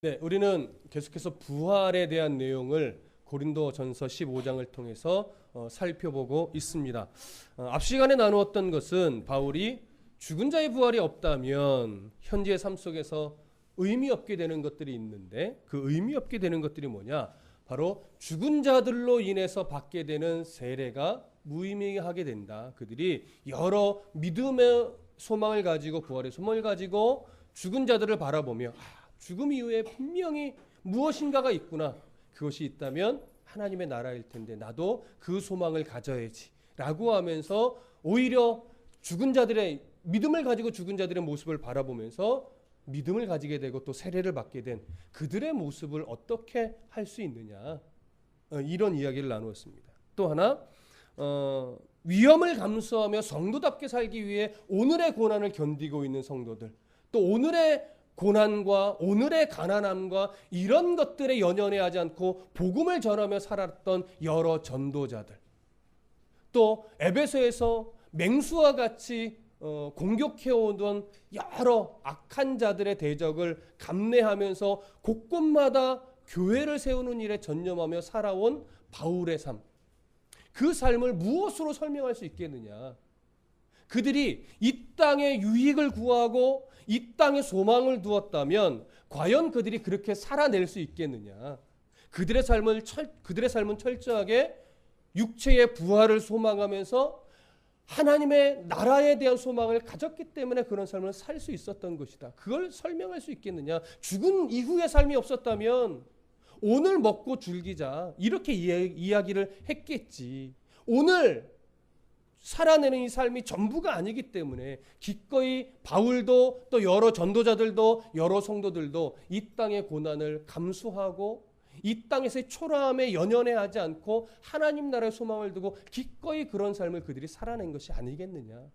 네, 우리는 계속해서 부활에 대한 내용을 고린도전서 15장을 통해서 살펴보고 있습니다. 앞 시간에 나누었던 것은 바울이 죽은 자의 부활이 없다면 현재의 삶 속에서 의미 없게 되는 것들이 있는데, 그 의미 없게 되는 것들이 뭐냐? 바로 죽은 자들로 인해서 받게 되는 세례가 무의미하게 된다. 그들이 여러 믿음의 소망을 가지고, 부활의 소망을 가지고 죽은 자들을 바라보며 죽음 이후에 분명히 무엇인가가 있구나, 그것이 있다면 하나님의 나라일 텐데 나도 그 소망을 가져야지 라고 하면서 오히려 죽은 자들의 믿음을 가지고 죽은 자들의 모습을 바라보면서 믿음을 가지게 되고 또 세례를 받게 된 그들의 모습을 어떻게 할 수 있느냐, 이런 이야기를 나누었습니다. 또 하나, 위험을 감수하며 성도답게 살기 위해 오늘의 고난을 견디고 있는 성도들, 또 오늘의 고난과 오늘의 가난함과 이런 것들에 연연해하지 않고 복음을 전하며 살았던 여러 전도자들, 또 에베소에서 맹수와 같이 공격해오던 여러 악한 자들의 대적을 감내하면서 곳곳마다 교회를 세우는 일에 전념하며 살아온 바울의 삶, 그 삶을 무엇으로 설명할 수 있겠느냐? 그들이 이 땅의 유익을 구하고 이 땅에 소망을 두었다면 과연 그들이 그렇게 살아낼 수 있겠느냐? 그들의 삶은 철저하게 육체의 부활을 소망하면서 하나님의 나라에 대한 소망을 가졌기 때문에 그런 삶을 살 수 있었던 것이다. 그걸 설명할 수 있겠느냐? 죽은 이후의 삶이 없었다면 오늘 먹고 즐기자 이렇게 이야기를 했겠지. 오늘 살아내는 이 삶이 전부가 아니기 때문에 기꺼이 바울도 또 여러 전도자들도 여러 성도들도 이 땅의 고난을 감수하고 이 땅에서의 초라함에 연연해하지 않고 하나님 나라의 소망을 두고 기꺼이 그런 삶을 그들이 살아낸 것이 아니겠느냐.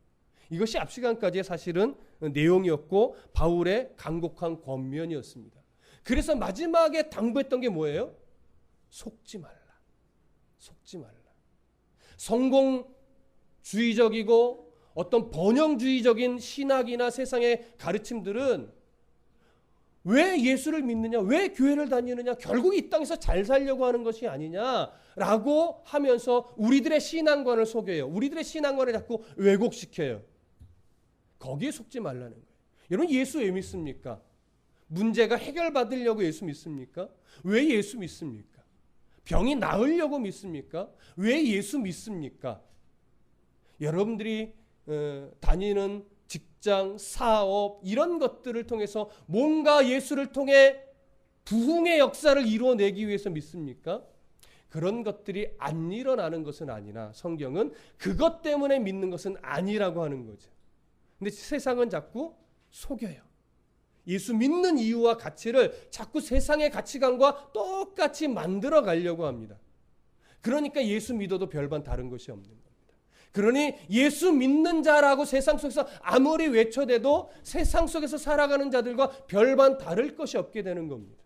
이것이 앞 시간까지의 사실은 내용이었고 바울의 간곡한 권면이었습니다. 그래서 마지막에 당부했던 게 뭐예요? 속지 말라. 속지 말라. 성공주의적이고 어떤 번영주의적인 신학이나 세상의 가르침들은 왜 예수를 믿느냐, 왜 교회를 다니느냐, 결국 이 땅에서 잘 살려고 하는 것이 아니냐라고 하면서 우리들의 신앙관을 속여요. 우리들의 신앙관을 자꾸 왜곡시켜요. 거기에 속지 말라는 거예요. 여러분, 예수 왜 믿습니까? 문제가 해결받으려고 예수 믿습니까? 왜 예수 믿습니까? 병이 나으려고 믿습니까? 왜 예수 믿습니까? 여러분들이 다니는 직장, 사업 이런 것들을 통해서 뭔가 예수를 통해 부흥의 역사를 이루어내기 위해서 믿습니까? 그런 것들이 안 일어나는 것은 아니나 성경은 그것 때문에 믿는 것은 아니라고 하는 거죠. 근데 세상은 자꾸 속여요. 예수 믿는 이유와 가치를 자꾸 세상의 가치관과 똑같이 만들어 가려고 합니다. 그러니까 예수 믿어도 별반 다른 것이 없는 거예요. 그러니 예수 믿는 자라고 세상 속에서 아무리 외쳐대도 세상 속에서 살아가는 자들과 별반 다를 것이 없게 되는 겁니다.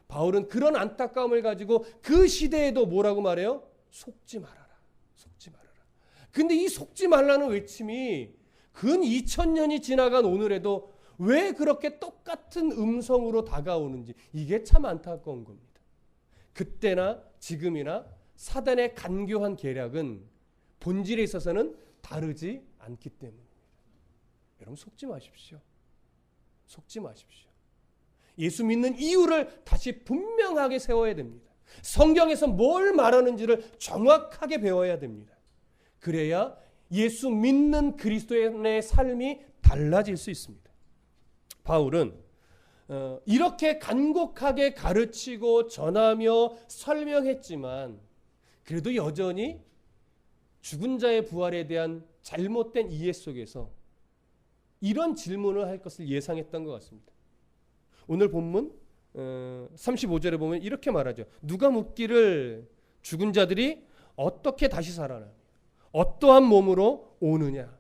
바울은 그런 안타까움을 가지고 그 시대에도 뭐라고 말해요? 속지 말아라. 속지 말아라. 근데 이 속지 말라는 외침이 근 2000년이 지나간 오늘에도 왜 그렇게 똑같은 음성으로 다가오는지, 이게 참 안타까운 겁니다. 그때나 지금이나 사단의 간교한 계략은 본질에 있어서는 다르지 않기 때문입니다. 여러분, 속지 마십시오. 속지 마십시오. 예수 믿는 이유를 다시 분명하게 세워야 됩니다. 성경에서 뭘 말하는지를 정확하게 배워야 됩니다. 그래야 예수 믿는 그리스도인의 삶이 달라질 수 있습니다. 바울은 이렇게 간곡하게 가르치고 전하며 설명했지만 그래도 여전히 죽은 자의 부활에 대한 잘못된 이해 속에서 이런 질문을 할 것을 예상했던 것 같습니다. 오늘 본문 35절에 보면 이렇게 말하죠. 누가 묻기를 죽은 자들이 어떻게 다시 살아나? 어떠한 몸으로 오느냐?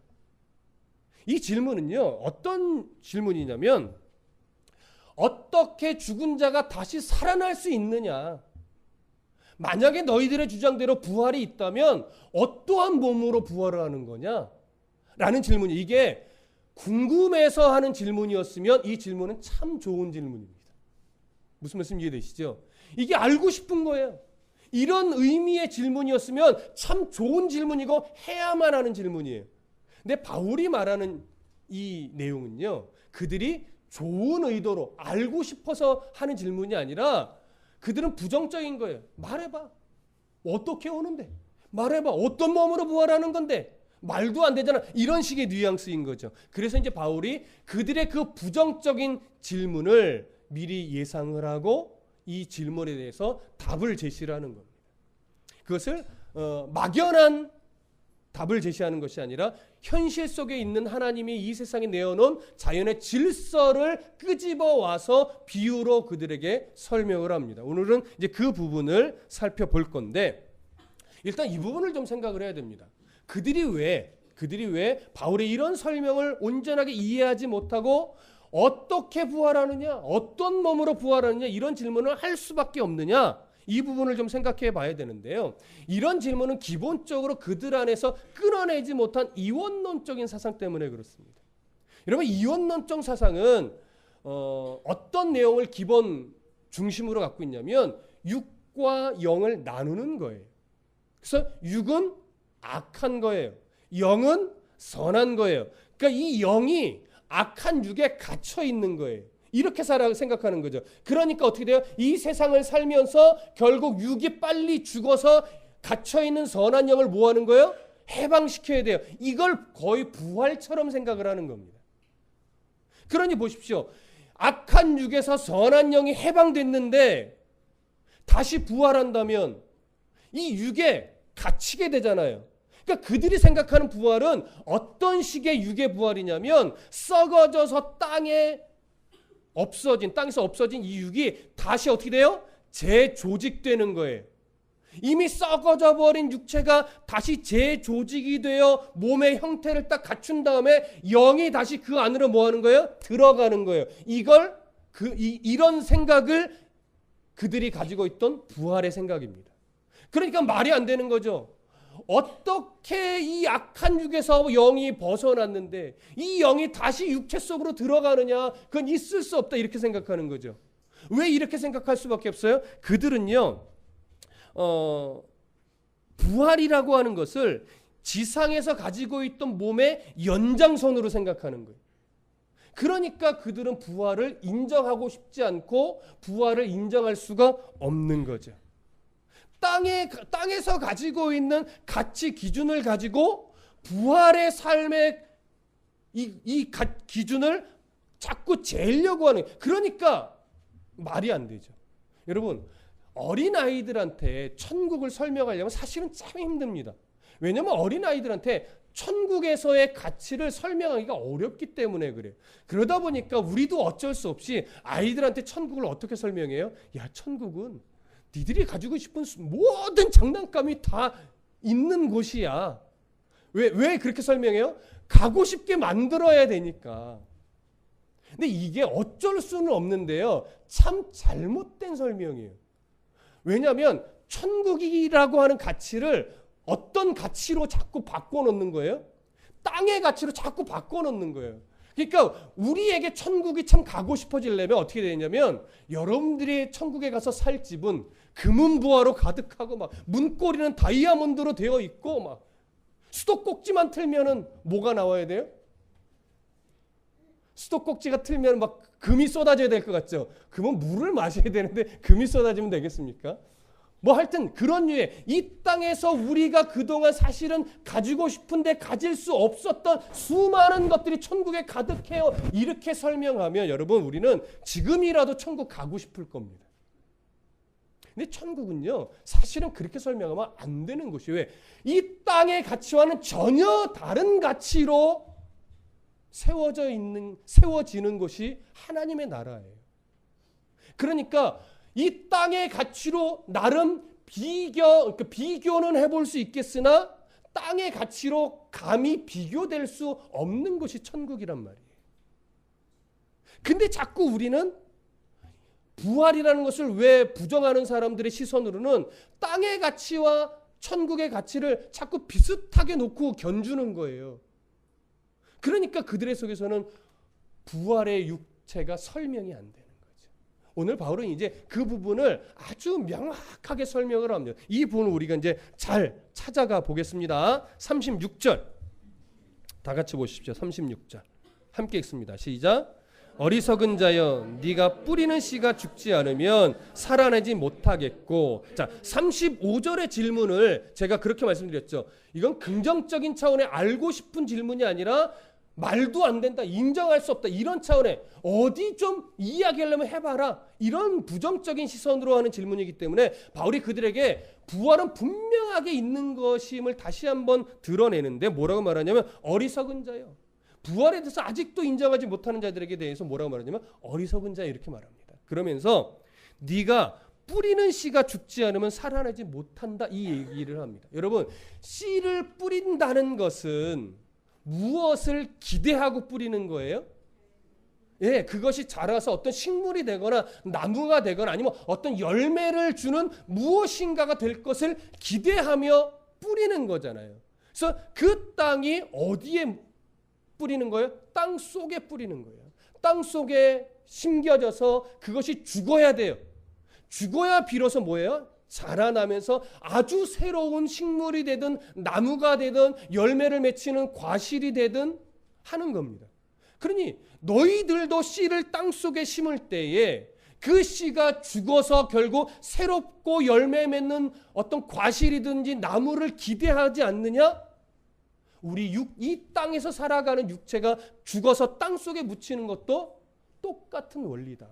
이 질문은요, 어떤 질문이냐면 어떻게 죽은 자가 다시 살아날 수 있느냐? 만약에 너희들의 주장대로 부활이 있다면 어떠한 몸으로 부활을 하는 거냐? 라는 질문이, 이게 궁금해서 하는 질문이었으면 이 질문은 참 좋은 질문입니다. 무슨 말씀 이해되시죠? 이게 알고 싶은 거예요. 이런 의미의 질문이었으면 참 좋은 질문이고 해야만 하는 질문이에요. 근데 바울이 말하는 이 내용은요, 그들이 좋은 의도로 알고 싶어서 하는 질문이 아니라 그들은 부정적인 거예요. 말해봐. 어떻게 오는데? 말해봐. 어떤 몸으로 부활하는 건데? 말도 안 되잖아. 이런 식의 뉘앙스인 거죠. 그래서 이제 바울이 그들의 그 부정적인 질문을 미리 예상을 하고 이 질문에 대해서 답을 제시를 하는 겁니다. 그것을 막연한 답을 제시하는 것이 아니라 현실 속에 있는 하나님이 이 세상에 내어놓은 자연의 질서를 끄집어 와서 비유로 그들에게 설명을 합니다. 오늘은 이제 그 부분을 살펴볼 건데, 일단 이 부분을 좀 생각을 해야 됩니다. 그들이 왜 바울의 이런 설명을 온전하게 이해하지 못하고 어떻게 부활하느냐, 어떤 몸으로 부활하느냐, 이런 질문을 할 수밖에 없느냐, 이 부분을 좀 생각해 봐야 되는데요. 이런 질문은 기본적으로 그들 안에서 끊어내지 못한 이원론적인 사상 때문에 그렇습니다. 여러분, 이원론적 사상은 어떤 내용을 기본 중심으로 갖고 있냐면 육과 영을 나누는 거예요. 그래서 육은 악한 거예요. 영은 선한 거예요. 그러니까 이 영이 악한 육에 갇혀 있는 거예요. 이렇게 생각하는 거죠. 그러니까 어떻게 돼요? 이 세상을 살면서 결국 육이 빨리 죽어서 갇혀있는 선한 영을 뭐 하는 거예요? 해방시켜야 돼요. 이걸 거의 부활처럼 생각을 하는 겁니다. 그러니 보십시오. 악한 육에서 선한 영이 해방됐는데 다시 부활한다면 이 육에 갇히게 되잖아요. 그러니까 그들이 생각하는 부활은 어떤 식의 육의 부활이냐면 썩어져서 땅에서 없어진 이 육이 다시 어떻게 돼요? 재조직되는 거예요. 이미 썩어져 버린 육체가 다시 재조직이 되어 몸의 형태를 딱 갖춘 다음에 영이 다시 그 안으로 뭐 하는 거예요? 들어가는 거예요. 이런 생각을 그들이 가지고 있던 부활의 생각입니다. 그러니까 말이 안 되는 거죠. 어떻게 이 악한 육에서 영이 벗어났는데 이 영이 다시 육체 속으로 들어가느냐? 그건 있을 수 없다, 이렇게 생각하는 거죠. 왜 이렇게 생각할 수밖에 없어요? 그들은요, 부활이라고 하는 것을 지상에서 가지고 있던 몸의 연장선으로 생각하는 거예요. 그러니까 그들은 부활을 인정하고 싶지 않고 부활을 인정할 수가 없는 거죠. 땅에서 가지고 있는 가치 기준을 가지고 부활의 삶의 이 기준을 자꾸 재려고 하는, 그러니까 말이 안 되죠. 여러분, 어린아이들한테 천국을 설명하려면 사실은 참 힘듭니다. 왜냐하면 어린아이들한테 천국에서의 가치를 설명하기가 어렵기 때문에 그래요. 그러다 보니까 우리도 어쩔 수 없이 아이들한테 천국을 어떻게 설명해요? 야, 천국은 니들이 가지고 싶은 모든 장난감이 다 있는 곳이야. 왜 그렇게 설명해요? 가고 싶게 만들어야 되니까. 근데 이게 어쩔 수는 없는데요, 참 잘못된 설명이에요. 왜냐하면 천국이라고 하는 가치를 어떤 가치로 자꾸 바꿔놓는 거예요? 땅의 가치로 자꾸 바꿔놓는 거예요. 그러니까 우리에게 천국이 참 가고 싶어지려면 어떻게 되냐면, 여러분들이 천국에 가서 살 집은 금은부화로 가득하고 막 문고리는 다이아몬드로 되어 있고 막 수도꼭지만 틀면은 뭐가 나와야 돼요? 수도꼭지가 틀면 막 금이 쏟아져야 될 것 같죠? 그러면 물을 마셔야 되는데 금이 쏟아지면 되겠습니까? 뭐 하여튼 그런 류의, 이 땅에서 우리가 그동안 사실은 가지고 싶은데 가질 수 없었던 수많은 것들이 천국에 가득해요. 이렇게 설명하면 여러분, 우리는 지금이라도 천국 가고 싶을 겁니다. 근데 천국은요, 사실은 그렇게 설명하면 안 되는 것이에요. 왜? 이 땅의 가치와는 전혀 다른 가치로 세워지는 것이 하나님의 나라예요. 그러니까 이 땅의 가치로 나름 비교는 해볼 수 있겠으나 땅의 가치로 감히 비교될 수 없는 것이 천국이란 말이에요. 근데 자꾸 우리는 부활이라는 것을 왜 부정하는 사람들의 시선으로는 땅의 가치와 천국의 가치를 자꾸 비슷하게 놓고 견주는 거예요. 그러니까 그들의 속에서는 부활의 육체가 설명이 안 되는 거죠. 오늘 바울은 이제 그 부분을 아주 명확하게 설명을 합니다. 이 부분을 우리가 이제 잘 찾아가 보겠습니다. 36절 다 같이 보십시오. 36절 함께 읽습니다. 시작. 어리석은 자여 네가 뿌리는 씨가 죽지 않으면 살아내지 못하겠고. 자, 35절의 질문을 제가 그렇게 말씀드렸죠. 이건 긍정적인 차원의 알고 싶은 질문이 아니라 말도 안 된다, 인정할 수 없다, 이런 차원의 어디 좀 이야기하려면 해봐라, 이런 부정적인 시선으로 하는 질문이기 때문에 바울이 그들에게 부활은 분명하게 있는 것임을 다시 한번 드러내는데 뭐라고 말하냐면 어리석은 자요. 부활에 대해서 아직도 인정하지 못하는 자들에게 대해서 뭐라고 말하냐면 어리석은 자, 이렇게 말합니다. 그러면서 네가 뿌리는 씨가 죽지 않으면 살아나지 못한다, 이 얘기를 합니다. 여러분, 씨를 뿌린다는 것은 무엇을 기대하고 뿌리는 거예요? 예, 그것이 자라서 어떤 식물이 되거나 나무가 되거나 아니면 어떤 열매를 주는 무엇인가가 될 것을 기대하며 뿌리는 거잖아요. 그래서 그 땅이 어디에 뿌리는 거예요? 땅 속에 뿌리는 거예요. 땅 속에 심겨져서 그것이 죽어야 돼요. 죽어야 비로소 뭐예요? 자라나면서 아주 새로운 식물이 되든 나무가 되든 열매를 맺히는 과실이 되든 하는 겁니다. 그러니 너희들도 씨를 땅 속에 심을 때에 그 씨가 죽어서 결국 새롭고 열매 맺는 어떤 과실이든지 나무를 기대하지 않느냐? 우리 이 땅에서 살아가는 육체가 죽어서 땅 속에 묻히는 것도 똑같은 원리다.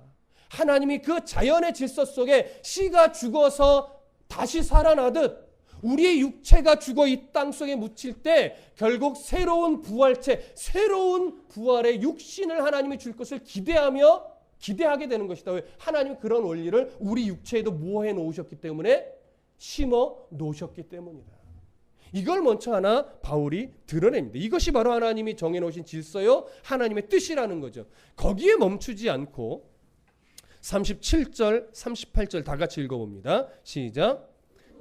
하나님이 그 자연의 질서 속에 씨가 죽어서 다시 살아나듯 우리의 육체가 죽어 이 땅 속에 묻힐 때 결국 새로운 부활체, 새로운 부활의 육신을 하나님이 줄 것을 기대하게 되는 것이다. 왜? 하나님이 그런 원리를 우리 육체에도 모아해 놓으셨기 때문에, 심어 놓으셨기 때문이다. 이걸 먼저 하나 바울이 드러냅니다. 이것이 바로 하나님이 정해놓으신 질서요, 하나님의 뜻이라는 거죠. 거기에 멈추지 않고 37절, 38절 다 같이 읽어봅니다. 시작.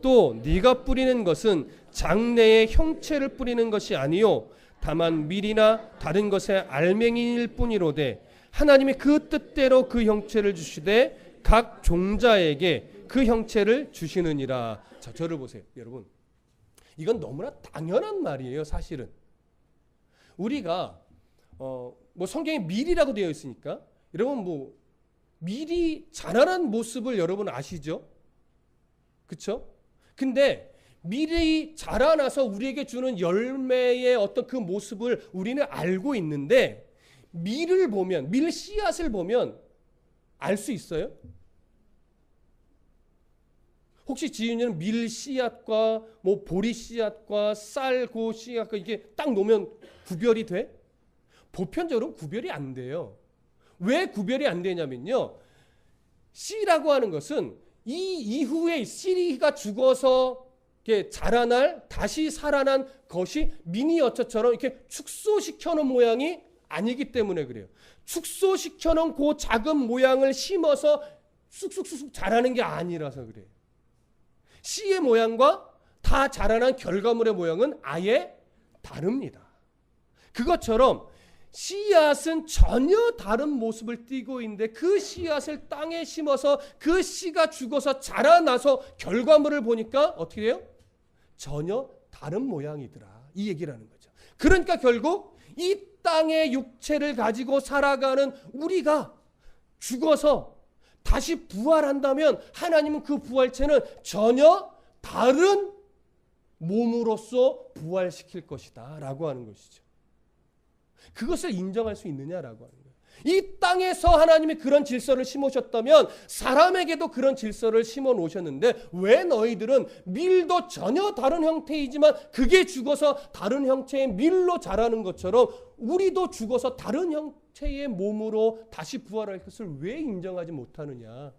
또 네가 뿌리는 것은 장래의 형체를 뿌리는 것이 아니요 다만 밀이나 다른 것의 알맹이일 뿐이로되 하나님이 그 뜻대로 그 형체를 주시되 각 종자에게 그 형체를 주시느니라. 자, 저를 보세요. 여러분, 이건 너무나 당연한 말이에요. 사실은 우리가 뭐 성경에 밀이라고 되어 있으니까 여러분, 뭐 밀이 자라난 모습을 여러분 아시죠? 그렇죠? 근데 밀이 자라나서 우리에게 주는 열매의 어떤 그 모습을 우리는 알고 있는데, 밀을 보면, 밀 씨앗을 보면 알 수 있어요? 혹시 지은이는 밀 씨앗과 뭐 보리 씨앗과 쌀고 씨앗과 이게 딱 놓으면 구별이 돼? 보편적으로 구별이 안 돼요. 왜 구별이 안 되냐면요, 씨라고 하는 것은 이 이후에 씨가 죽어서 이렇게 자라날 다시 살아난 것이 미니어처처럼 이렇게 축소시켜 놓은 모양이 아니기 때문에 그래요. 축소시켜 놓은 그 작은 모양을 심어서 쑥쑥쑥 자라는 게 아니라서 그래요. 씨의 모양과 다 자라난 결과물의 모양은 아예 다릅니다. 그것처럼 씨앗은 전혀 다른 모습을 띠고 있는데 그 씨앗을 땅에 심어서 그 씨가 죽어서 자라나서 결과물을 보니까 어떻게 돼요? 전혀 다른 모양이더라, 이 얘기라는 거죠. 그러니까 결국 이 땅의 육체를 가지고 살아가는 우리가 죽어서 다시 부활한다면 하나님은 그 부활체는 전혀 다른 몸으로서 부활시킬 것이다 라고 하는 것이죠. 그것을 인정할 수 있느냐라고 하는 거예요. 이 땅에서 하나님이 그런 질서를 심으셨다면 사람에게도 그런 질서를 심어 놓으셨는데, 왜 너희들은 밀도 전혀 다른 형태이지만 그게 죽어서 다른 형체의 밀로 자라는 것처럼 우리도 죽어서 다른 형체의 몸으로 다시 부활할 것을 왜 인정하지 못하느냐,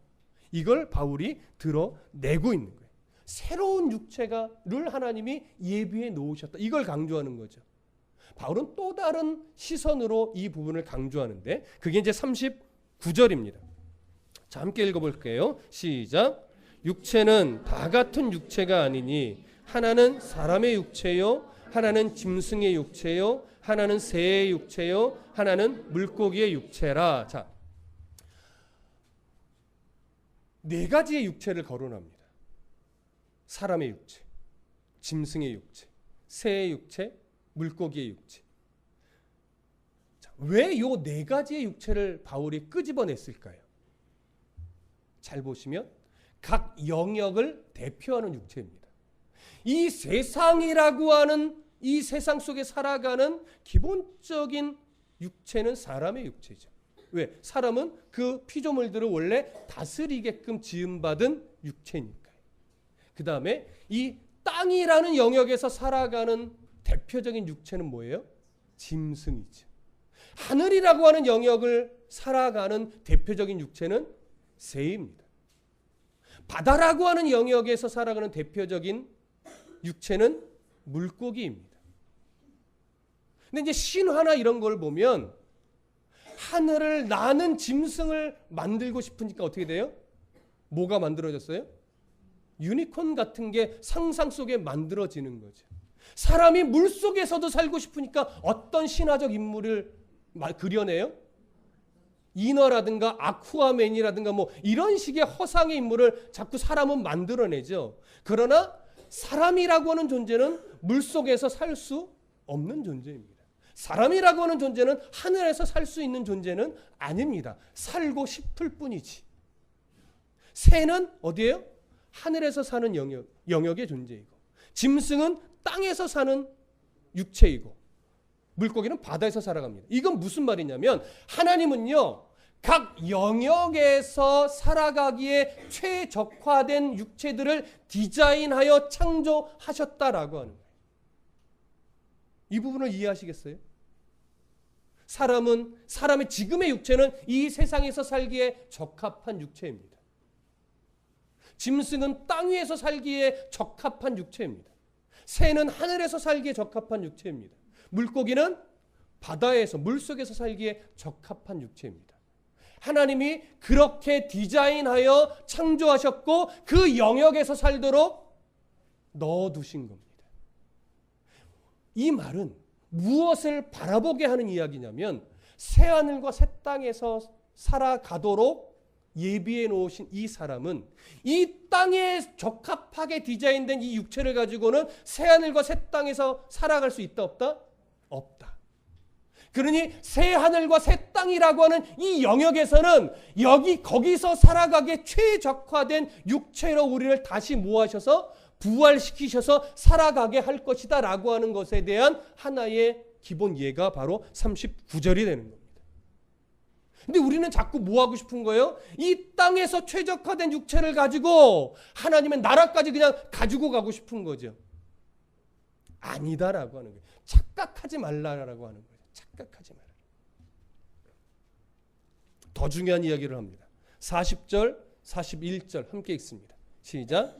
이걸 바울이 드러내고 있는 거예요. 새로운 육체를 하나님이 예비해 놓으셨다, 이걸 강조하는 거죠. 바울은 또 다른 시선으로 이 부분을 강조하는데, 그게 이제 39절입니다. 자, 함께 읽어볼게요. 시작. 육체는 다 같은 육체가 아니니 하나는 사람의 육체요, 하나는 짐승의 육체요, 하나는 새의 육체요, 하나는 물고기의 육체라. 자, 네 가지의 육체를 거론합니다. 사람의 육체, 짐승의 육체, 새의 육체, 물고기의 육체. 왜 이 네 가지의 육체를 바울이 끄집어냈을까요? 잘 보시면 각 영역을 대표하는 육체입니다. 이 세상이라고 하는 이 세상 속에 살아가는 기본적인 육체는 사람의 육체죠. 왜? 사람은 그 피조물들을 원래 다스리게끔 지음받은 육체니까요. 그 다음에 이 땅이라는 영역에서 살아가는 대표적인 육체는 뭐예요? 짐승이죠. 하늘이라고 하는 영역을 살아가는 대표적인 육체는 새입니다. 바다라고 하는 영역에서 살아가는 대표적인 육체는 물고기입니다. 근데 이제 신화나 이런 걸 보면 하늘을 나는 짐승을 만들고 싶으니까 어떻게 돼요? 뭐가 만들어졌어요? 유니콘 같은 게 상상 속에 만들어지는 거죠. 사람이 물 속에서도 살고 싶으니까 어떤 신화적 인물을 그려내요? 인어라든가 아쿠아맨이라든가 뭐 이런 식의 허상의 인물을 자꾸 사람은 만들어내죠. 그러나 사람이라고 하는 존재는 물 속에서 살 수 없는 존재입니다. 사람이라고 하는 존재는 하늘에서 살 수 있는 존재는 아닙니다. 살고 싶을 뿐이지. 새는 어디예요? 하늘에서 사는 영역의 존재이고, 짐승은 땅에서 사는 육체이고, 물고기는 바다에서 살아갑니다. 이건 무슨 말이냐면 하나님은요, 각 영역에서 살아가기에 최적화된 육체들을 디자인하여 창조하셨다라고 하는 거예요. 이 부분을 이해하시겠어요? 사람의 지금의 육체는 이 세상에서 살기에 적합한 육체입니다. 짐승은 땅 위에서 살기에 적합한 육체입니다. 새는 하늘에서 살기에 적합한 육체입니다. 물고기는 바다에서 물속에서 살기에 적합한 육체입니다. 하나님이 그렇게 디자인하여 창조하셨고 그 영역에서 살도록 넣어두신 겁니다. 이 말은 무엇을 바라보게 하는 이야기냐면 새하늘과 새 땅에서 살아가도록 예비해 놓으신 이 사람은 이 땅에 적합하게 디자인된 이 육체를 가지고는 새하늘과 새 땅에서 살아갈 수 있다 없다? 없다. 그러니 새하늘과 새 땅이라고 하는 이 영역에서는 거기서 살아가기에 최적화된 육체로 우리를 다시 모아셔서 부활시키셔서 살아가게 할 것이다 라고 하는 것에 대한 하나의 기본 예가 바로 39절이 되는 겁니다. 근데 우리는 자꾸 뭐 하고 싶은 거예요? 이 땅에서 최적화된 육체를 가지고 하나님의 나라까지 그냥 가지고 가고 싶은 거죠. 아니다라고 하는 거예요. 착각하지 말라라고 하는 거예요. 착각하지 말라. 더 중요한 이야기를 합니다. 40절, 41절 함께 읽습니다. 시작.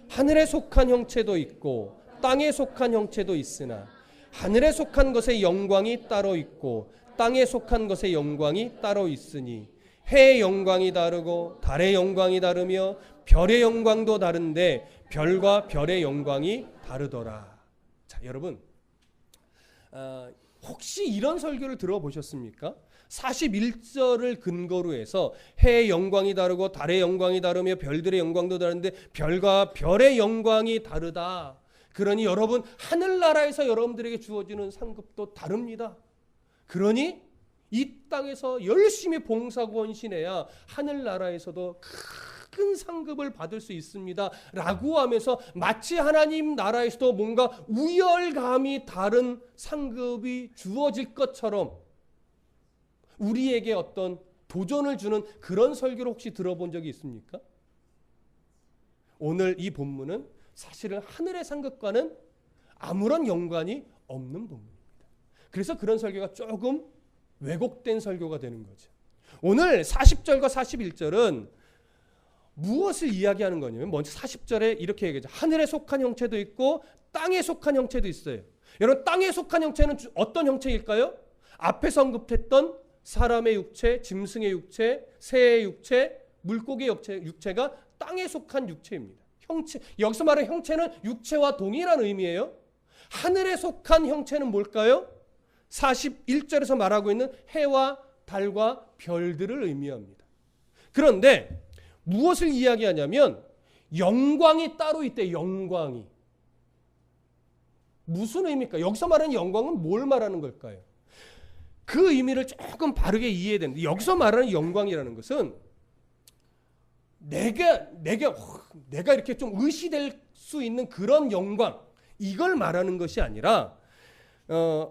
하늘에 속한 형체도 있고 땅에 속한 형체도 있으나 하늘에 속한 것의 영광이 따로 있고 땅에 속한 것의 영광이 따로 있으니 해의 영광이 다르고 달의 영광이 다르며 별의 영광도 다른데 별과 별의 영광이 다르더라. 자, 여러분 혹시 이런 설교를 들어보셨습니까? 41절을 근거로 해서 해의 영광이 다르고 달의 영광이 다르며 별들의 영광도 다른데 별과 별의 영광이 다르다. 그러니 여러분 하늘나라에서 여러분들에게 주어지는 상급도 다릅니다. 그러니 이 땅에서 열심히 봉사고 헌신해야 하늘나라에서도 큰 상급을 받을 수 있습니다 라고 하면서 마치 하나님 나라에서도 뭔가 우열감이 다른 상급이 주어질 것처럼 우리에게 어떤 도전을 주는 그런 설교를 혹시 들어본 적이 있습니까? 오늘 이 본문은 사실은 하늘의 상급과는 아무런 연관이 없는 본문입니다. 그래서 그런 설교가 조금 왜곡된 설교가 되는 거죠. 오늘 40절과 41절은 무엇을 이야기하는 거냐면 먼저 40절에 이렇게 얘기하죠. 하늘에 속한 형체도 있고 땅에 속한 형체도 있어요. 여러분 땅에 속한 형체는 어떤 형체일까요? 앞에서 언급했던 사람의 육체, 짐승의 육체, 새의 육체, 물고기의 육체가 땅에 속한 육체입니다. 형체, 여기서 말하는 형체는 육체와 동일한 의미예요. 하늘에 속한 형체는 뭘까요? 41절에서 말하고 있는 해와 달과 별들을 의미합니다. 그런데 무엇을 이야기하냐면 영광이 따로 있대. 영광이. 무슨 의미입니까? 여기서 말하는 영광은 뭘 말하는 걸까요? 그 의미를 조금 바르게 이해해야 됩니다. 여기서 말하는 영광이라는 것은 내가 이렇게 좀 의시될 수 있는 그런 영광, 이걸 말하는 것이 아니라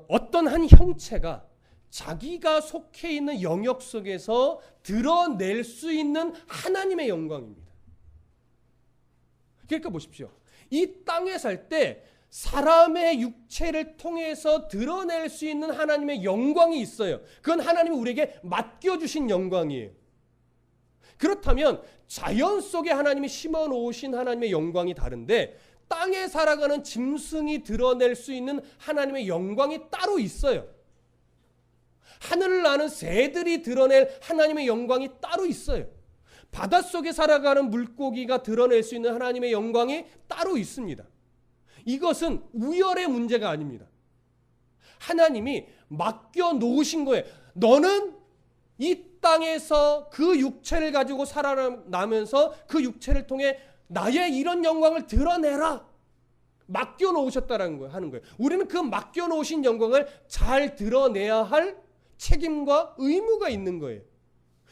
어떤 한 형체가 자기가 속해 있는 영역 속에서 드러낼 수 있는 하나님의 영광입니다. 그러니까 보십시오. 이 땅에 살 때 사람의 육체를 통해서 드러낼 수 있는 하나님의 영광이 있어요. 그건 하나님이 우리에게 맡겨주신 영광이에요. 그렇다면 자연 속에 하나님이 심어놓으신 하나님의 영광이 다른데 땅에 살아가는 짐승이 드러낼 수 있는 하나님의 영광이 따로 있어요. 하늘을 나는 새들이 드러낼 하나님의 영광이 따로 있어요. 바닷속에 살아가는 물고기가 드러낼 수 있는 하나님의 영광이 따로 있습니다. 이것은 우열의 문제가 아닙니다. 하나님이 맡겨놓으신 거예요. 너는 이 땅에서 그 육체를 가지고 살아나면서 그 육체를 통해 나의 이런 영광을 드러내라. 맡겨놓으셨다는 거예요. 하는 거예요. 우리는 그 맡겨놓으신 영광을 잘 드러내야 할 책임과 의무가 있는 거예요.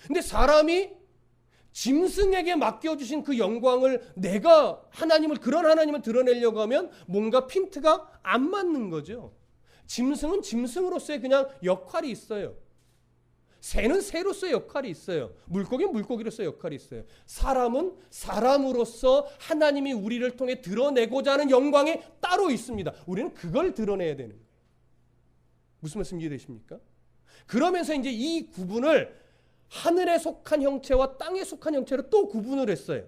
근데 사람이 짐승에게 맡겨주신 그 영광을 내가 그런 하나님을 드러내려고 하면 뭔가 핀트가 안 맞는 거죠. 짐승은 짐승으로서의 그냥 역할이 있어요. 새는 새로서의 역할이 있어요. 물고기는 물고기로서의 역할이 있어요. 사람은 사람으로서 하나님이 우리를 통해 드러내고자 하는 영광이 따로 있습니다. 우리는 그걸 드러내야 되는 거예요. 무슨 말씀 이해되십니까? 그러면서 이제 이 구분을 하늘에 속한 형체와 땅에 속한 형체로 또 구분을 했어요.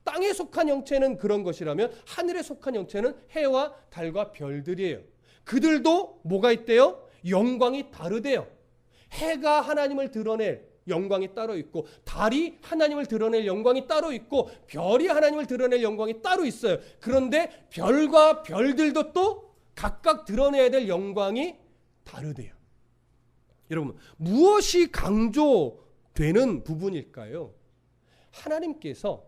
땅에 속한 형체는 그런 것이라면 하늘에 속한 형체는 해와 달과 별들이에요. 그들도 뭐가 있대요? 영광이 다르대요. 해가 하나님을 드러낼 영광이 따로 있고 달이 하나님을 드러낼 영광이 따로 있고 별이 하나님을 드러낼 영광이 따로 있어요. 그런데 별과 별들도 또 각각 드러내야 될 영광이 다르대요. 여러분, 무엇이 강조되는 부분일까요? 하나님께서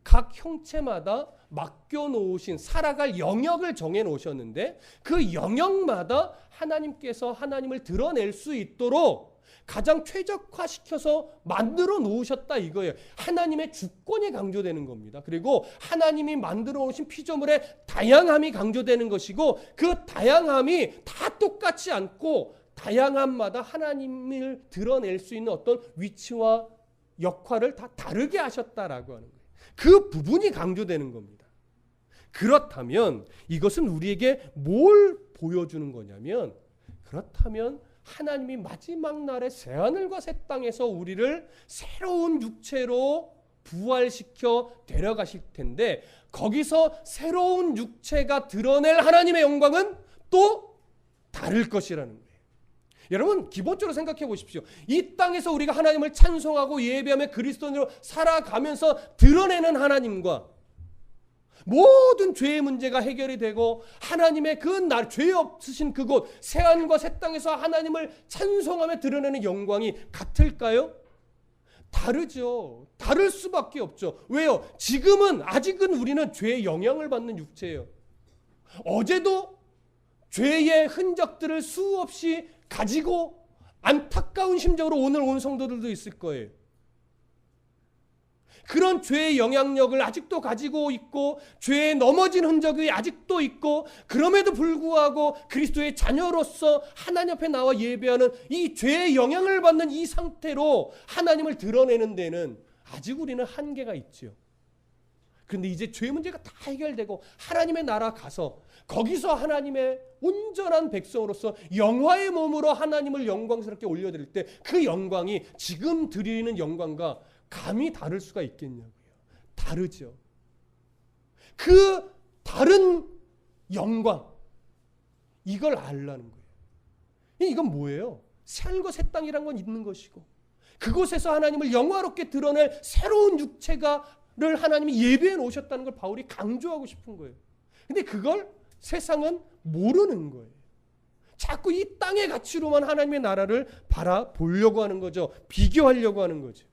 각 형체마다 맡겨놓으신 살아갈 영역을 정해놓으셨는데 그 영역마다 하나님께서 하나님을 드러낼 수 있도록 가장 최적화시켜서 만들어 놓으셨다 이거예요. 하나님의 주권이 강조되는 겁니다. 그리고 하나님이 만들어 놓으신 피조물의 다양함이 강조되는 것이고 그 다양함이 다 똑같지 않고 다양함마다 하나님을 드러낼 수 있는 어떤 위치와 역할을 다 다르게 하셨다라고 하는 거예요. 그 부분이 강조되는 겁니다. 그렇다면 이것은 우리에게 뭘 보여주는 거냐면 그렇다면 하나님이 마지막 날에 새하늘과 새 땅에서 우리를 새로운 육체로 부활시켜 데려가실 텐데 거기서 새로운 육체가 드러낼 하나님의 영광은 또 다를 것이라는 거예요. 여러분 기본적으로 생각해 보십시오. 이 땅에서 우리가 하나님을 찬송하고 예배하며 그리스도인으로 살아가면서 드러내는 하나님과 모든 죄의 문제가 해결이 되고 하나님의 그 죄 없으신 그곳 새하늘과 새 땅에서 하나님을 찬송하며 드러내는 영광이 같을까요? 다르죠. 다를 수밖에 없죠. 왜요? 아직은 우리는 죄의 영향을 받는 육체예요. 어제도 죄의 흔적들을 수없이 가지고 안타까운 심정으로 오늘 온 성도들도 있을 거예요. 그런 죄의 영향력을 아직도 가지고 있고 죄에 넘어진 흔적이 아직도 있고 그럼에도 불구하고 그리스도의 자녀로서 하나님 앞에 나와 예배하는 이 죄의 영향을 받는 이 상태로 하나님을 드러내는 데는 아직 우리는 한계가 있죠. 그런데 이제 죄 문제가 다 해결되고 하나님의 나라 가서 거기서 하나님의 온전한 백성으로서 영화의 몸으로 하나님을 영광스럽게 올려드릴 때 그 영광이 지금 드리는 영광과 감이 다를 수가 있겠냐고요. 다르죠. 그 다른 영광 이걸 알라는 거예요. 이건 뭐예요? 새하늘과 새 땅이란 건 있는 것이고 그곳에서 하나님을 영화롭게 드러낼 새로운 육체가를 하나님이 예배해 놓으셨다는 걸 바울이 강조하고 싶은 거예요. 근데 그걸 세상은 모르는 거예요. 자꾸 이 땅의 가치로만 하나님의 나라를 바라보려고 하는 거죠. 비교하려고 하는 거죠.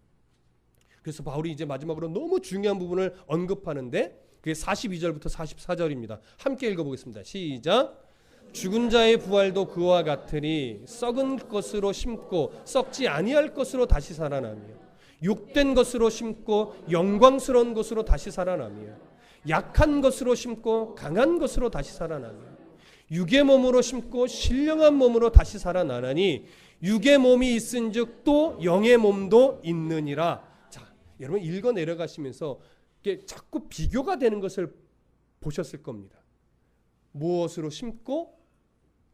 그래서 바울이 이제 마지막으로 너무 중요한 부분을 언급하는데 그게 42절부터 44절입니다. 함께 읽어보겠습니다. 시작. 죽은 자의 부활도 그와 같으니 썩은 것으로 심고 썩지 아니할 것으로 다시 살아나며 욕된 것으로 심고 영광스러운 것으로 다시 살아나며 약한 것으로 심고 강한 것으로 다시 살아나며 육의 몸으로 심고 신령한 몸으로 다시 살아나나니 육의 몸이 있은즉 또 영의 몸도 있느니라. 자, 여러분 읽어 내려가시면서 이게 자꾸 비교가 되는 것을 보셨을 겁니다. 무엇으로 심고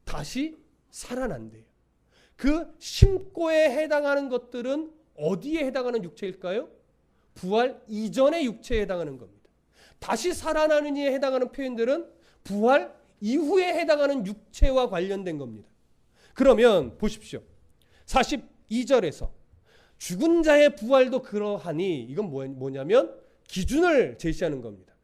다시 살아난대요. 그 심고에 해당하는 것들은 어디에 해당하는 육체일까요? 부활 이전의 육체에 해당하는 겁니다. 다시 살아나느니에 해당하는 표현들은 부활 이후에 해당하는 육체와 관련된 겁니다. 그러면 보십시오. 42절에서 죽은 자의 부활도 그러하니 이건 뭐냐면 기준을 제시하는 겁니다.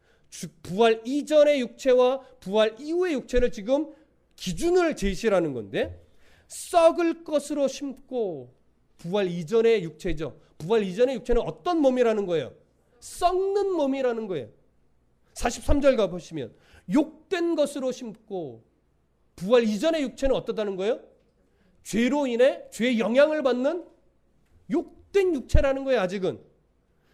부활 이전의 육체와 부활 이후의 육체를 지금 기준을 제시하는 건데 썩을 것으로 심고 부활 이전의 육체죠. 부활 이전의 육체는 어떤 몸이라는 거예요? 썩는 몸이라는 거예요. 43절 가보시면 욕된 것으로 심고 부활 이전의 육체는 어떠다는 거예요? 죄로 인해 죄의 영향을 받는 욕된 육체라는 거예요. 아직은.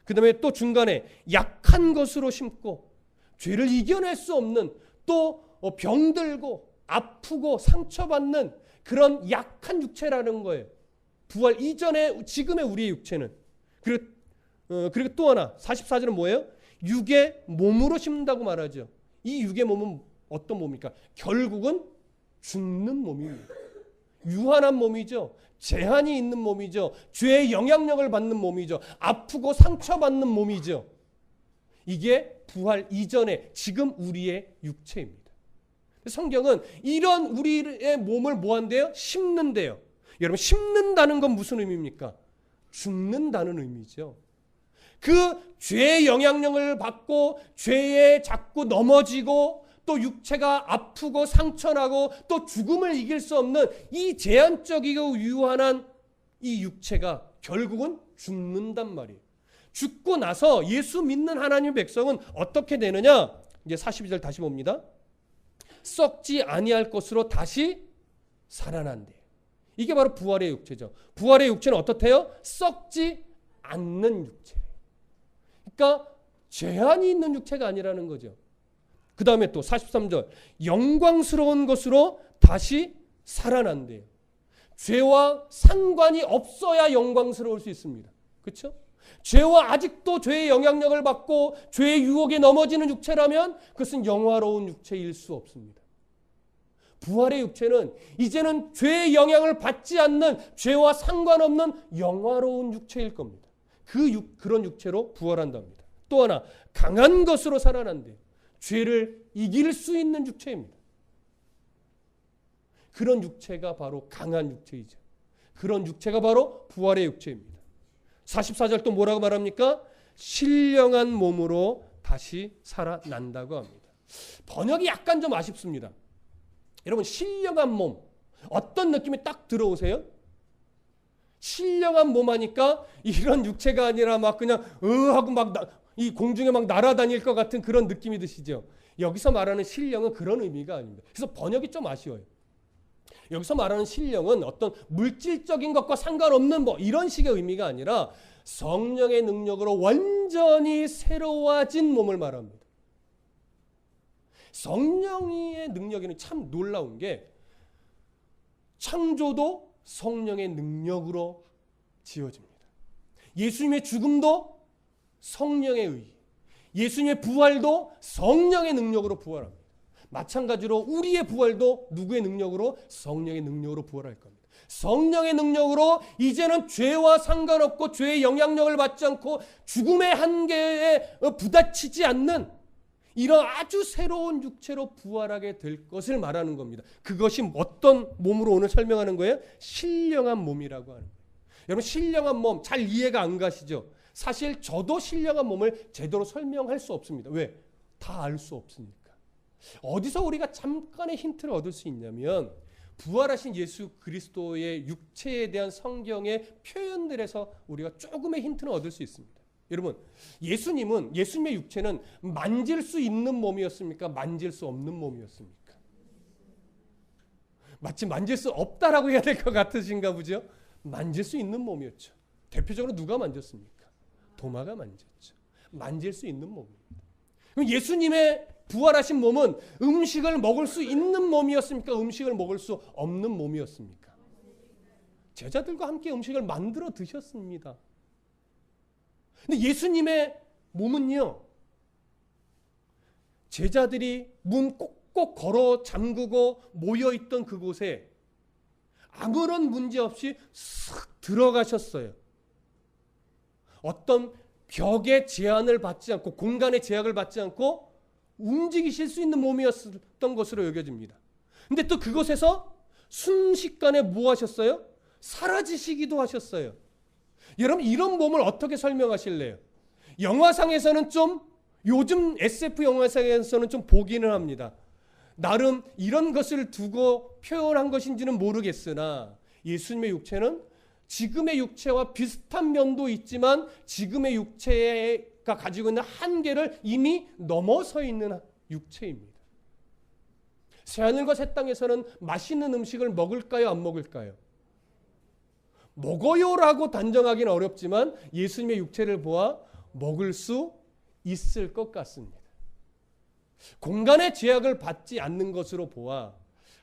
그 다음에 또 중간에 약한 것으로 심고 죄를 이겨낼 수 없는 또 병들고 아프고 상처받는 그런 약한 육체라는 거예요. 부활 이전에 지금의 우리의 육체는. 그리고 또 하나 44절은 뭐예요? 육의 몸으로 심는다고 말하죠. 이 육의 몸은 어떤 몸입니까? 결국은 죽는 몸입니다. 유한한 몸이죠. 제한이 있는 몸이죠. 죄의 영향력을 받는 몸이죠. 아프고 상처받는 몸이죠. 이게 부활 이전에 지금 우리의 육체입니다. 성경은 이런 우리의 몸을 뭐 한대요? 심는데요. 여러분 심는다는 건 무슨 의미입니까? 죽는다는 의미죠. 그 죄의 영향력을 받고 죄에 자꾸 넘어지고 또 육체가 아프고 상처나고 또 죽음을 이길 수 없는 이 제한적이고 유한한 이 육체가 결국은 죽는단 말이에요. 죽고 나서 예수 믿는 하나님의 백성은 어떻게 되느냐? 이제 42절 다시 봅니다. 썩지 아니할 것으로 다시 살아난대. 이게 바로 부활의 육체죠. 부활의 육체는 어떻대요? 썩지 않는 육체. 그러니까 제한이 있는 육체가 아니라는 거죠. 그 다음에 또 43절 영광스러운 것으로 다시 살아난대요. 죄와 상관이 없어야 영광스러울 수 있습니다. 그렇죠? 죄와 아직도 죄의 영향력을 받고 죄의 유혹에 넘어지는 육체라면 그것은 영화로운 육체일 수 없습니다. 부활의 육체는 이제는 죄의 영향을 받지 않는 죄와 상관없는 영화로운 육체일 겁니다. 그런 육체로 부활한답니다. 또 하나 강한 것으로 살아난대요. 죄를 이길 수 있는 육체입니다. 그런 육체가 바로 강한 육체이죠. 그런 육체가 바로 부활의 육체입니다. 44절 또 뭐라고 말합니까? 신령한 몸으로 다시 살아난다고 합니다. 번역이 약간 좀 아쉽습니다. 여러분 신령한 몸 어떤 느낌이 딱 들어오세요? 신령한 몸 하니까 이런 육체가 아니라 막 그냥 하고 막 이 공중에 막 날아다닐 것 같은 그런 느낌이 드시죠? 여기서 말하는 신령은 그런 의미가 아닙니다. 그래서 번역이 좀 아쉬워요. 여기서 말하는 신령은 어떤 물질적인 것과 상관없는 뭐 이런 식의 의미가 아니라 성령의 능력으로 완전히 새로워진 몸을 말합니다. 성령의 능력에는 참 놀라운 게 창조도 성령의 능력으로 지어집니다. 예수님의 죽음도 성령의 의, 예수님의 부활도 성령의 능력으로 부활합니다. 마찬가지로 우리의 부활도 누구의 능력으로? 성령의 능력으로 부활할 겁니다. 성령의 능력으로 이제는 죄와 상관없고 죄의 영향력을 받지 않고 죽음의 한계에 부딪히지 않는 이런 아주 새로운 육체로 부활하게 될 것을 말하는 겁니다. 그것이 어떤 몸으로 오늘 설명하는 거예요? 신령한 몸이라고 하는 거예요. 여러분 신령한 몸 잘 이해가 안 가시죠? 사실 저도 신령한 몸을 제대로 설명할 수 없습니다. 왜? 다 알 수 없으니까. 어디서 우리가 잠깐의 힌트를 얻을 수 있냐면 부활하신 예수 그리스도의 육체에 대한 성경의 표현들에서 우리가 조금의 힌트를 얻을 수 있습니다. 여러분, 예수님의 육체는 만질 수 있는 몸이었습니까? 만질 수 없는 몸이었습니까? 마치 만질 수 없다라고 해야 될 것 같으신가 보죠? 만질 수 있는 몸이었죠. 대표적으로 누가 만졌습니까? 도마가 만졌죠. 만질 수 있는 몸입니다. 그럼 예수님의 부활하신 몸은 음식을 먹을 수 있는 몸이었습니까? 음식을 먹을 수 없는 몸이었습니까? 제자들과 함께 음식을 만들어 드셨습니다. 근데 예수님의 몸은요, 제자들이 문 꼭꼭 걸어 잠그고 모여있던 그곳에 아무런 문제 없이 쓱 들어가셨어요. 어떤 벽의 제한을 받지 않고, 공간의 제약을 받지 않고 움직이실 수 있는 몸이었던 것으로 여겨집니다. 근데 또 그곳에서 순식간에 뭐 하셨어요? 사라지시기도 하셨어요. 여러분, 이런 몸을 어떻게 설명하실래요? 영화상에서는 좀, 요즘 SF 영화상에서는 좀 보기는 합니다. 나름 이런 것을 두고 표현한 것인지는 모르겠으나 예수님의 육체는 지금의 육체와 비슷한 면도 있지만 지금의 육체가 가지고 있는 한계를 이미 넘어서 있는 육체입니다. 새하늘과 새 땅에서는 맛있는 음식을 먹을까요? 안 먹을까요? 먹어요라고 단정하기는 어렵지만 예수님의 육체를 보아 먹을 수 있을 것 같습니다. 공간의 제약을 받지 않는 것으로 보아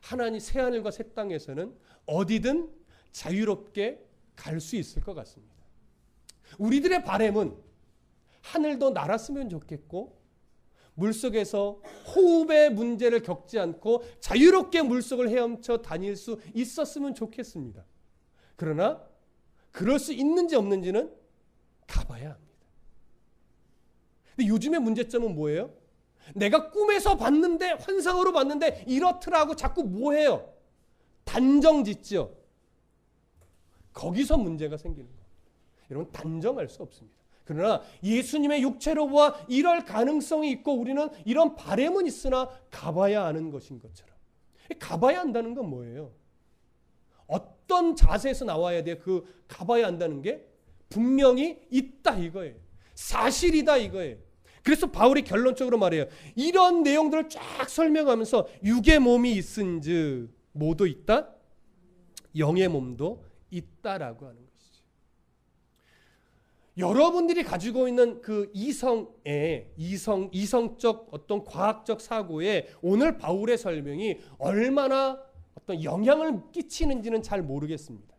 하나님 새하늘과 새 땅에서는 어디든 자유롭게 갈 수 있을 것 같습니다. 우리들의 바람은 하늘도 날았으면 좋겠고, 물속에서 호흡의 문제를 겪지 않고 자유롭게 물속을 헤엄쳐 다닐 수 있었으면 좋겠습니다. 그러나 그럴 수 있는지 없는지는 가봐야 합니다. 근데 요즘의 문제점은 뭐예요? 내가 꿈에서 봤는데, 환상으로 봤는데 이렇더라고 자꾸 뭐해요? 단정 짓죠. 거기서 문제가 생기는 겁니다. 여러분, 단정할 수 없습니다. 그러나 예수님의 육체로 보아 이럴 가능성이 있고 우리는 이런 바람은 있으나 가봐야 하는 것인 것처럼. 가봐야 한다는 건 뭐예요? 어떤 자세에서 나와야 돼요? 그 가봐야 한다는 게 분명히 있다 이거예요. 사실이다 이거예요. 그래서 바울이 결론적으로 말해요. 이런 내용들을 쫙 설명하면서 육의 몸이 있은즉 뭐도 있다? 영의 몸도 있다라고 하는 것이죠. 여러분들이 가지고 있는 그 이성적 어떤 과학적 사고에 오늘 바울의 설명이 얼마나 어떤 영향을 끼치는지는 잘 모르겠습니다.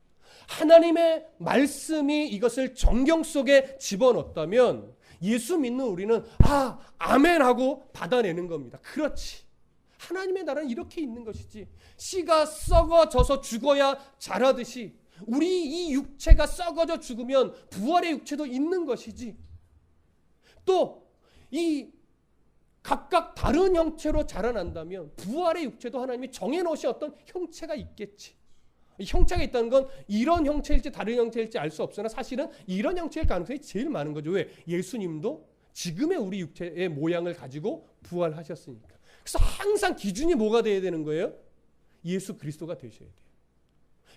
하나님의 말씀이 이것을 정경 속에 집어넣었다면 예수 믿는 우리는 아멘 하고 받아내는 겁니다. 그렇지. 하나님의 나라는 이렇게 있는 것이지. 씨가 썩어져서 죽어야 자라듯이 우리 이 육체가 썩어져 죽으면 부활의 육체도 있는 것이지. 또 이 각각 다른 형체로 자라난다면 부활의 육체도 하나님이 정해놓으신 어떤 형체가 있겠지. 형체가 있다는 건 이런 형체일지 다른 형체일지 알 수 없으나 사실은 이런 형체일 가능성이 제일 많은 거죠. 왜? 예수님도 지금의 우리 육체의 모양을 가지고 부활하셨으니까. 그래서 항상 기준이 뭐가 돼야 되는 거예요? 예수 그리스도가 되셔야 돼요.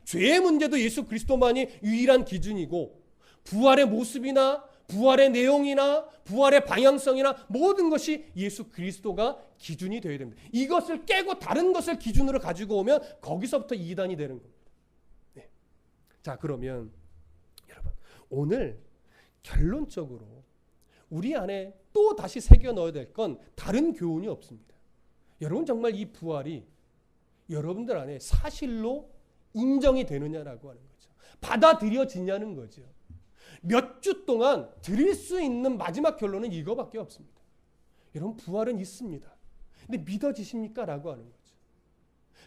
죄의 문제도 예수 그리스도만이 유일한 기준이고, 부활의 모습이나 부활의 내용이나 부활의 방향성이나 모든 것이 예수 그리스도가 기준이 되어야 됩니다. 이것을 깨고 다른 것을 기준으로 가지고 오면 거기서부터 이단이 되는 겁니다. 네. 자, 그러면 여러분, 오늘 결론적으로 우리 안에 또 다시 새겨 넣어야 될 건 다른 교훈이 없습니다. 여러분, 정말 이 부활이 여러분들 안에 사실로 인정이 되느냐라고 하는 거죠. 받아들여지냐는 거죠. 몇 주 동안 드릴 수 있는 마지막 결론은 이거밖에 없습니다. 여러분, 부활은 있습니다. 근데 믿어지십니까? 라고 하는 거죠.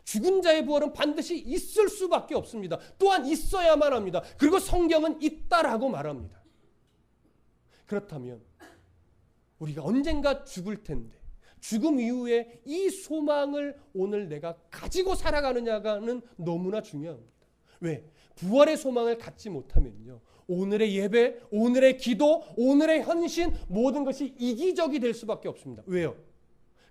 죽은 자의 부활은 반드시 있을 수밖에 없습니다. 또한 있어야만 합니다. 그리고 성경은 있다라고 말합니다. 그렇다면 우리가 언젠가 죽을 텐데 죽음 이후에 이 소망을 오늘 내가 가지고 살아가느냐가는 너무나 중요합니다. 왜? 부활의 소망을 갖지 못하면요, 오늘의 예배, 오늘의 기도, 오늘의 헌신, 모든 것이 이기적이 될 수밖에 없습니다. 왜요?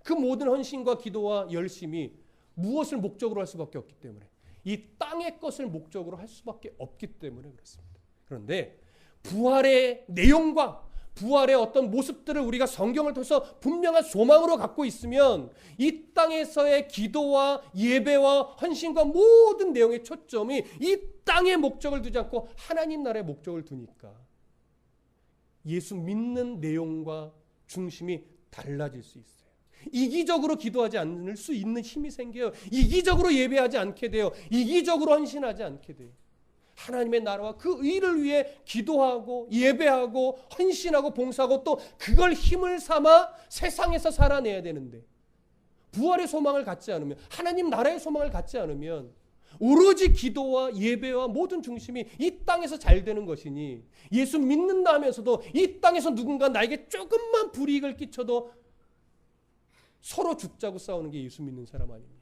그 모든 헌신과 기도와 열심이 무엇을 목적으로 할 수밖에 없기 때문에, 이 땅의 것을 목적으로 할 수밖에 없기 때문에 그렇습니다. 그런데 부활의 내용과 부활의 어떤 모습들을 우리가 성경을 통해서 분명한 소망으로 갖고 있으면 이 땅에서의 기도와 예배와 헌신과 모든 내용의 초점이 이 땅의 목적을 두지 않고 하나님 나라의 목적을 두니까 예수 믿는 내용과 중심이 달라질 수 있어요. 이기적으로 기도하지 않을 수 있는 힘이 생겨요. 이기적으로 예배하지 않게 돼요. 이기적으로 헌신하지 않게 돼요. 하나님의 나라와 그 의를 위해 기도하고 예배하고 헌신하고 봉사하고 또 그걸 힘을 삼아 세상에서 살아내야 되는데 부활의 소망을 갖지 않으면 하나님 나라의 소망을 갖지 않으면 오로지 기도와 예배와 모든 중심이 이 땅에서 잘 되는 것이니 예수 믿는다 하면서도 이 땅에서 누군가 나에게 조금만 불이익을 끼쳐도 서로 죽자고 싸우는 게 예수 믿는 사람 아닙니까?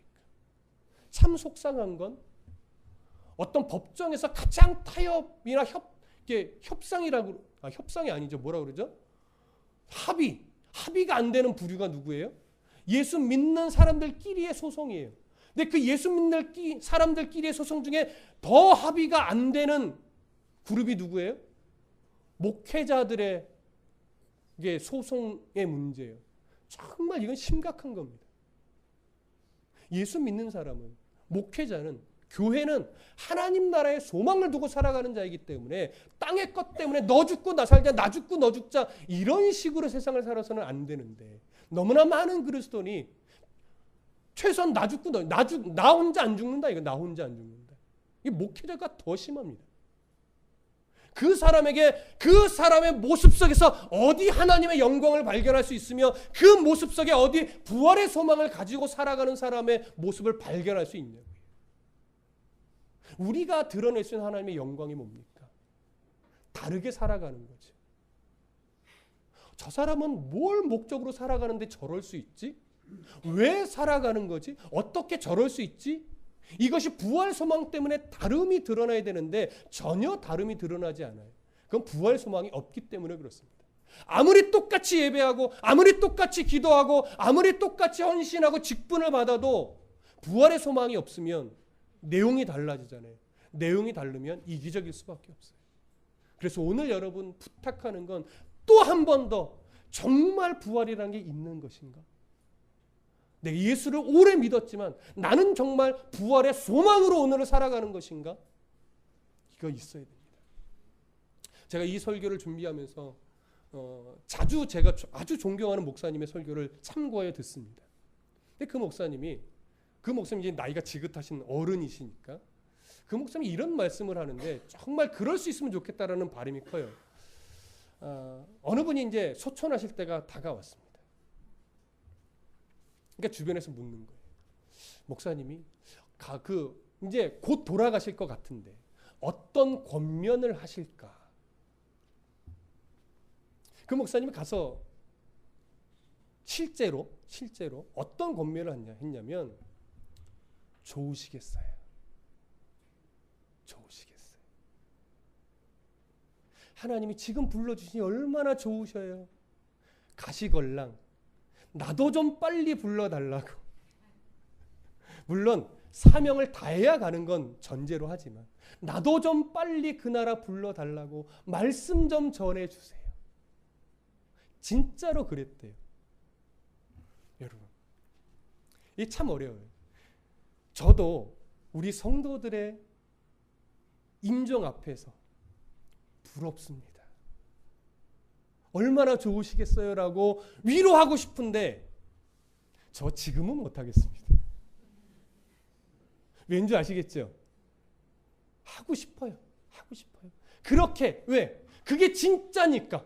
참 속상한 건 어떤 법정에서 가장 타협이나 협상이라고 협상이 아니죠. 뭐라 그러죠? 합의가 안 되는 부류가 누구예요? 예수 믿는 사람들끼리의 소송이에요. 근데 그 예수 믿는 사람들끼리의 소송 중에 더 합의가 안 되는 그룹이 누구예요? 목회자들의 소송의 문제예요. 정말 이건 심각한 겁니다. 예수 믿는 사람은, 목회자는, 교회는 하나님 나라의 소망을 두고 살아가는 자이기 때문에 땅의 것 때문에 너 죽고 나 살자, 나 죽고 너 죽자 이런 식으로 세상을 살아서는 안 되는데 너무나 많은 그리스도인이 최소한 나 죽고 나 혼자 안 죽는다. 이거 나 혼자 안 죽는다. 이 목회자가 더 심합니다. 그 사람에게 그 사람의 모습 속에서 어디 하나님의 영광을 발견할 수 있으며 그 모습 속에 어디 부활의 소망을 가지고 살아가는 사람의 모습을 발견할 수 있냐고요. 우리가 드러낼 수 있는 하나님의 영광이 뭡니까? 다르게 살아가는 거죠. 저 사람은 뭘 목적으로 살아가는데 저럴 수 있지? 왜 살아가는 거지? 어떻게 저럴 수 있지? 이것이 부활 소망 때문에 다름이 드러나야 되는데 전혀 다름이 드러나지 않아요. 그건 부활 소망이 없기 때문에 그렇습니다. 아무리 똑같이 예배하고 아무리 똑같이 기도하고 아무리 똑같이 헌신하고 직분을 받아도 부활의 소망이 없으면 내용이 달라지잖아요. 내용이 다르면 이기적일 수밖에 없어요. 그래서 오늘 여러분 부탁하는 건 또 한 번 더 정말 부활이라는 게 있는 것인가? 내가 예수를 오래 믿었지만 나는 정말 부활의 소망으로 오늘을 살아가는 것인가? 이거 있어야 됩니다. 제가 이 설교를 준비하면서 자주 제가 아주 존경하는 목사님의 설교를 참고해 듣습니다. 근데 그 목사님이 이제 나이가 지긋하신 어른이시니까 그 목사님이 이런 말씀을 하는데 정말 그럴 수 있으면 좋겠다라는 바람이 커요. 어느 분이 이제 소천하실 때가 다가왔습니다. 그러니까 주변에서 묻는 거예요. 목사님이 이제 곧 돌아가실 것 같은데 어떤 권면을 하실까? 그 목사님이 가서 실제로 어떤 권면을 했냐면 좋으시겠어요. 하나님이 지금 불러주시니 얼마나 좋으셔요. 가시걸랑 나도 좀 빨리 불러달라고. 물론 사명을 다해야 가는 건 전제로 하지만 나도 좀 빨리 그 나라 불러달라고 말씀 좀 전해주세요. 진짜로 그랬대요. 여러분, 이게 참 어려워요. 저도 우리 성도들의 임종 앞에서 부럽습니다. 얼마나 좋으시겠어요? 라고 위로하고 싶은데 저 지금은 못하겠습니다. 왠지 아시겠죠? 하고 싶어요. 그렇게 왜? 그게 진짜니까.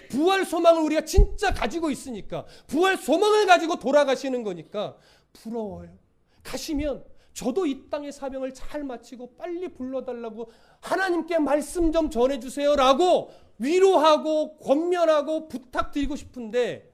부활 소망을 우리가 진짜 가지고 있으니까 부활 소망을 가지고 돌아가시는 거니까 부러워요. 가시면 저도 이 땅의 사명을 잘 마치고 빨리 불러달라고 하나님께 말씀 좀 전해주세요 라고 위로하고 권면하고 부탁드리고 싶은데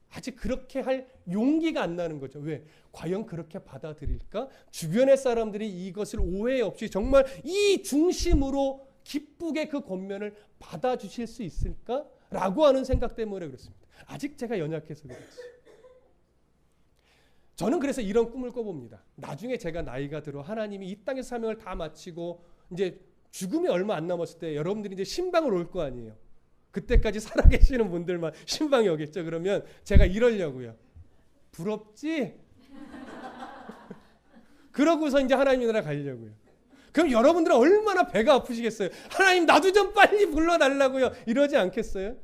아직 그렇게 할 용기가 안 나는 거죠. 왜? 과연 그렇게 받아들일까? 주변의 사람들이 이것을 오해 없이 정말 이 중심으로 기쁘게 그 권면을 받아주실 수 있을까? 라고 하는 생각 때문에 그렇습니다. 아직 제가 연약해서 그렇지. 저는 그래서 이런 꿈을 꿔봅니다. 나중에 제가 나이가 들어 하나님이 이 땅의 사명을 다 마치고 이제 죽음이 얼마 안 남았을 때 여러분들이 이제 신방을 올 거 아니에요. 그때까지 살아계시는 분들만 신방이 오겠죠. 그러면 제가 이러려고요. 부럽지? 그러고서 이제 하나님 나라 가려고요. 그럼 여러분들은 얼마나 배가 아프시겠어요. 하나님 나도 좀 빨리 불러달라고요. 이러지 않겠어요?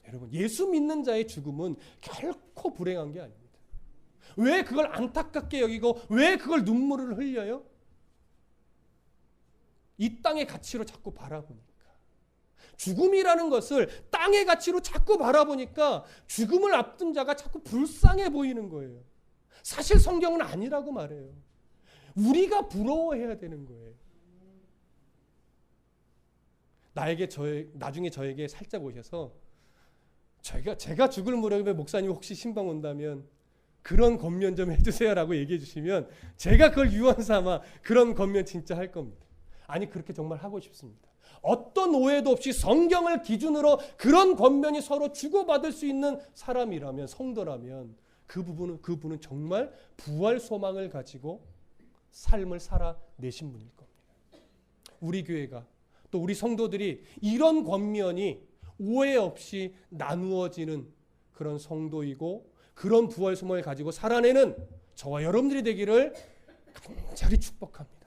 여러분, 예수 믿는 자의 죽음은 결코 불행한 게 아닙니다. 왜 그걸 안타깝게 여기고 왜 그걸 눈물을 흘려요? 이 땅의 가치로 자꾸 바라보니까. 죽음이라는 것을 땅의 가치로 자꾸 바라보니까 죽음을 앞둔 자가 자꾸 불쌍해 보이는 거예요. 사실 성경은 아니라고 말해요. 우리가 부러워해야 되는 거예요. 나중에 저에게 살짝 오셔서 제가 죽을 무렵에 목사님 혹시 신방 온다면 그런 권면 좀 해주세요라고 얘기해 주시면 제가 그걸 유언 삼아 그런 권면 진짜 할 겁니다. 아니 그렇게 정말 하고 싶습니다. 어떤 오해도 없이 성경을 기준으로 그런 권면이 서로 주고받을 수 있는 사람이라면, 성도라면 그분은 정말 부활 소망을 가지고 삶을 살아내신 분일 겁니다. 우리 교회가 또 우리 성도들이 이런 권면이 오해 없이 나누어지는 그런 성도이고 그런 부활 소망을 가지고 살아내는 저와 여러분들이 되기를 간절히 축복합니다.